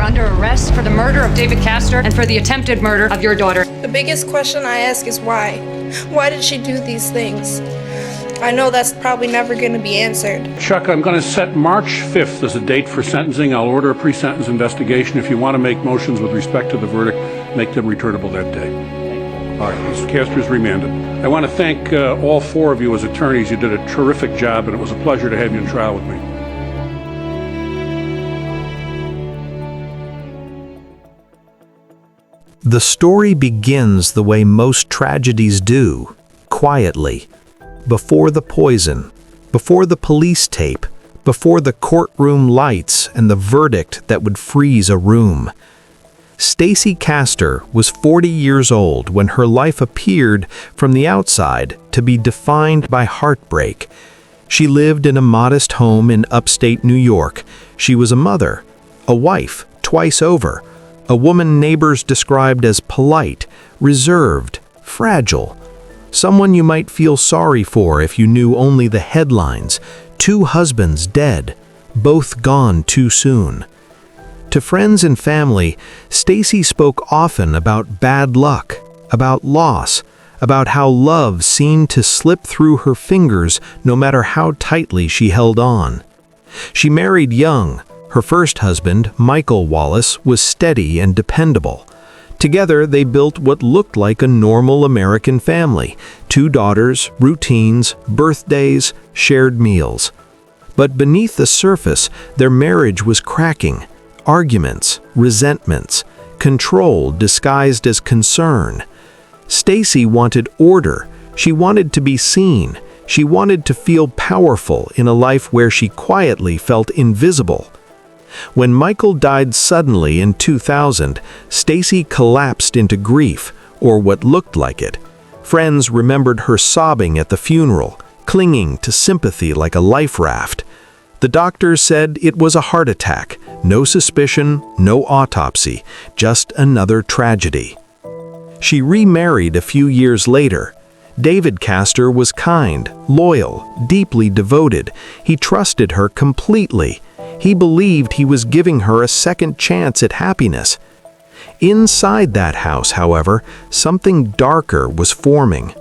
under arrest for the murder of David Castor and for the attempted murder of your daughter. The biggest question I ask is why? Why did she do these things? I know that's probably never going to be answered. Chuck, I'm going to set March 5th as a date for sentencing. I'll order a pre-sentence investigation. If you want to make motions with respect to the verdict, make them returnable that day. All right, Mr. Castor is remanded. I want to thank all four of you as attorneys. You did a terrific job, and it was a pleasure to have you in trial with me. The story begins the way most tragedies do, quietly. Before the poison, before the police tape, before the courtroom lights and the verdict that would freeze a room. Stacey Castor was 40 years old when her life appeared from the outside to be defined by heartbreak. She lived in a modest home in upstate New York. She was a mother, a wife twice over, a woman neighbors described as polite, reserved, fragile. Someone you might feel sorry for if you knew only the headlines. 2 husbands dead, both gone too soon. To friends and family, Stacey spoke often about bad luck, about loss, about how love seemed to slip through her fingers no matter how tightly she held on. She married young. Her first husband, Michael Wallace, was steady and dependable. Together, they built what looked like a normal American family. 2 daughters, routines, birthdays, shared meals. But beneath the surface, their marriage was cracking. Arguments, resentments, control disguised as concern. Stacey wanted order. She wanted to be seen. She wanted to feel powerful in a life where she quietly felt invisible. When Michael died suddenly in 2000, Stacey collapsed into grief, or what looked like it. Friends remembered her sobbing at the funeral, clinging to sympathy like a life raft. The doctors said it was a heart attack, no suspicion, no autopsy, just another tragedy. She remarried a few years later. David Castor was kind, loyal, deeply devoted. He trusted her completely. He believed he was giving her a second chance at happiness. Inside that house, however, something darker was forming.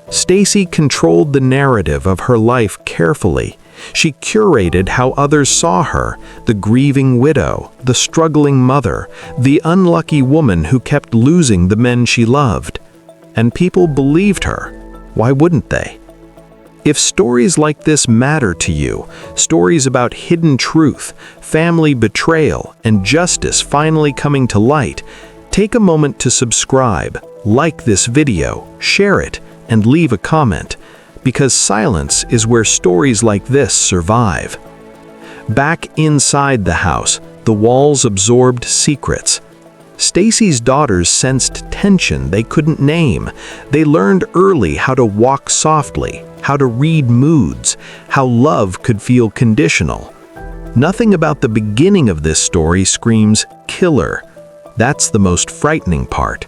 Stacey controlled the narrative of her life carefully. She curated how others saw her, the grieving widow, the struggling mother, the unlucky woman who kept losing the men she loved. And people believed her. Why wouldn't they? If stories like this matter to you, stories about hidden truth, family betrayal, and justice finally coming to light, take a moment to subscribe, like this video, share it, and leave a comment, because silence is where stories like this survive. Back inside the house, the walls absorbed secrets. Stacey's daughters sensed tension they couldn't name. They learned early how to walk softly, how to read moods, how love could feel conditional. Nothing about the beginning of this story screams killer. That's the most frightening part.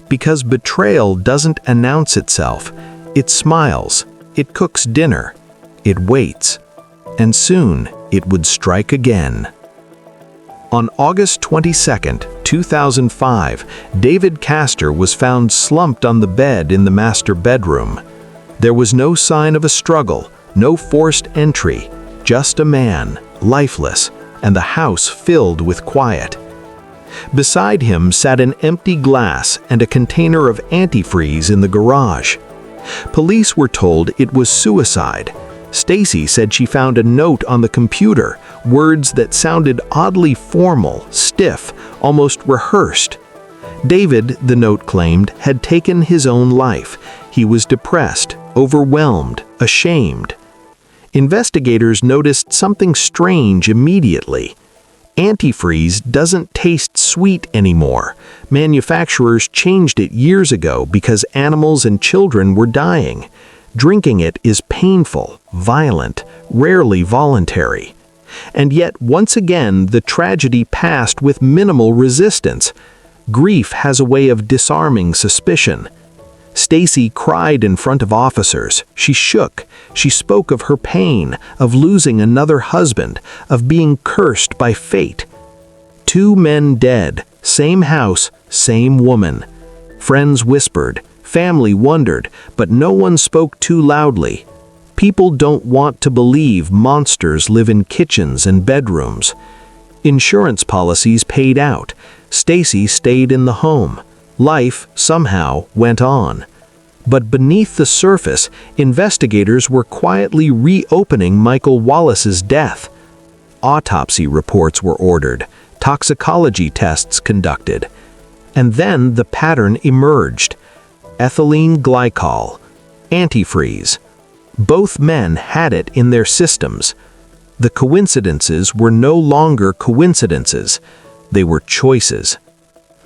Because betrayal doesn't announce itself. It smiles, it cooks dinner, it waits, and soon it would strike again. On August 22, 2005, David Castor was found slumped on the bed in the master bedroom. There was no sign of a struggle, no forced entry, just a man, lifeless, and the house filled with quiet. Beside him sat an empty glass and a container of antifreeze in the garage. Police were told it was suicide. Stacey said she found a note on the computer, words that sounded oddly formal, stiff, almost rehearsed. David, the note claimed, had taken his own life. He was depressed, overwhelmed, ashamed. Investigators noticed something strange immediately. Antifreeze doesn't taste sweet anymore. Manufacturers changed it years ago because animals and children were dying. Drinking it is painful, violent, rarely voluntary. And yet, once again, the tragedy passed with minimal resistance. Grief has a way of disarming suspicion. Stacey cried in front of officers. She shook. She spoke of her pain, of losing another husband, of being cursed by fate. 2 men dead, same house, same woman. Friends whispered, family wondered, but no one spoke too loudly. People don't want to believe monsters live in kitchens and bedrooms. Insurance policies paid out. Stacey stayed in the home. Life, somehow, went on. But beneath the surface, investigators were quietly reopening Michael Wallace's death. Autopsy reports were ordered, toxicology tests conducted. And then the pattern emerged. Ethylene glycol, antifreeze. Both men had it in their systems. The coincidences were no longer coincidences. They were choices.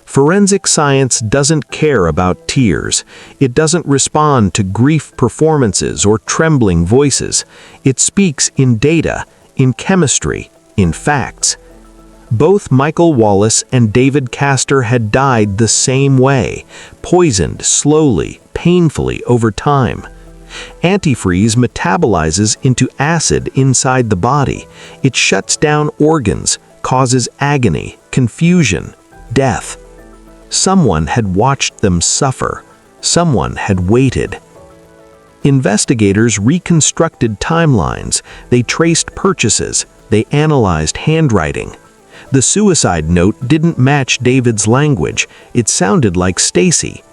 Forensic science doesn't care about tears. It doesn't respond to grief performances or trembling voices. It speaks in data, in chemistry, in facts. Both Michael Wallace and David Castor had died the same way, poisoned slowly, painfully over time. Antifreeze metabolizes into acid inside the body. It shuts down organs, causes agony, confusion, death. Someone had watched them suffer. Someone had waited. Investigators reconstructed timelines. They traced purchases. They analyzed handwriting. The suicide note didn't match David's language. It sounded like Stacey.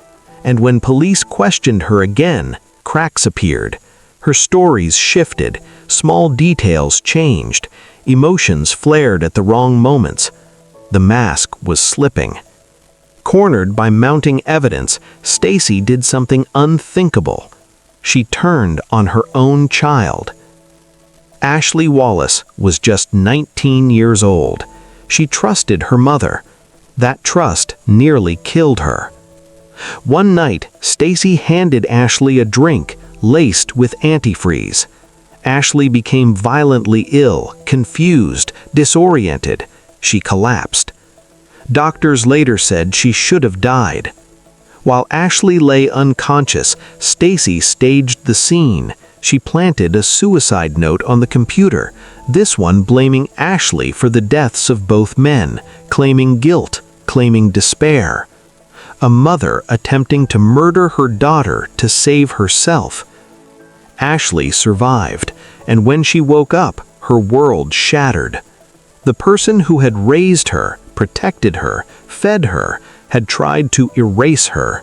And when police questioned her again, cracks appeared. Her stories shifted. Small details changed. Emotions flared at the wrong moments. The mask was slipping. Cornered by mounting evidence, Stacey did something unthinkable. She turned on her own child. Ashley Wallace was just 19 years old. She trusted her mother. That trust nearly killed her. One night, Stacey handed Ashley a drink laced with antifreeze. Ashley became violently ill, confused, disoriented. She collapsed. Doctors later said she should have died. While Ashley lay unconscious, Stacey staged the scene. She planted a suicide note on the computer, this one blaming Ashley for the deaths of both men, claiming guilt, claiming despair. A mother attempting to murder her daughter to save herself. Ashley survived, and when she woke up, her world shattered. The person who had raised her, protected her, fed her, had tried to erase her.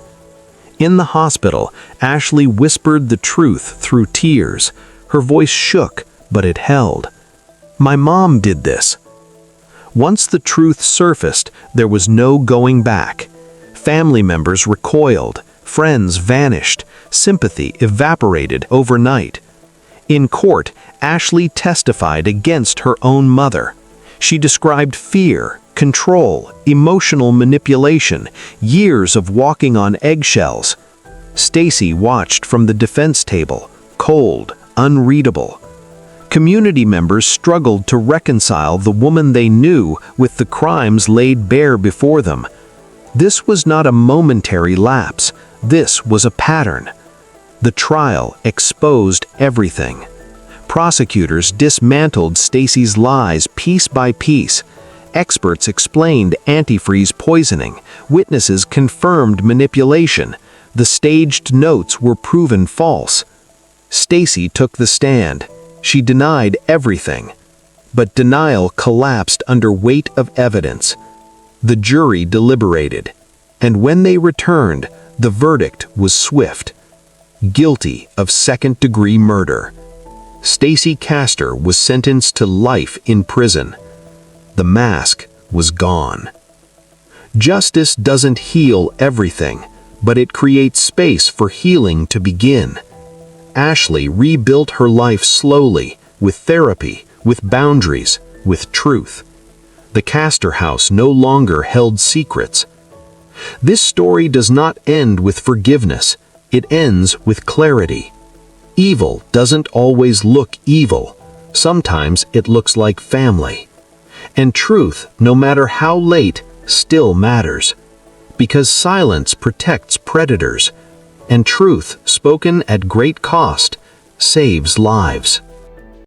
In the hospital, Ashley whispered the truth through tears. Her voice shook, but it held. "My mom did this." Once the truth surfaced, there was no going back. Family members recoiled, friends vanished, sympathy evaporated overnight. In court, Ashley testified against her own mother. She described fear, control, emotional manipulation, years of walking on eggshells. Stacey watched from the defense table, cold, unreadable. Community members struggled to reconcile the woman they knew with the crimes laid bare before them. This was not a momentary lapse. This was a pattern. The trial exposed everything. Prosecutors dismantled Stacey's lies piece by piece. Experts explained antifreeze poisoning. Witnesses confirmed manipulation. The staged notes were proven false. Stacey took the stand. She denied everything. But denial collapsed under weight of evidence. The jury deliberated. And when they returned, the verdict was swift. Guilty of second-degree murder. Stacey Castor was sentenced to life in prison. The mask was gone. Justice doesn't heal everything, but it creates space for healing to begin. Ashley rebuilt her life slowly, with therapy, with boundaries, with truth. The Castor house no longer held secrets. This story does not end with forgiveness. It ends with clarity. Evil doesn't always look evil. Sometimes it looks like family. And truth, no matter how late, still matters. Because silence protects predators, and truth, spoken at great cost, saves lives.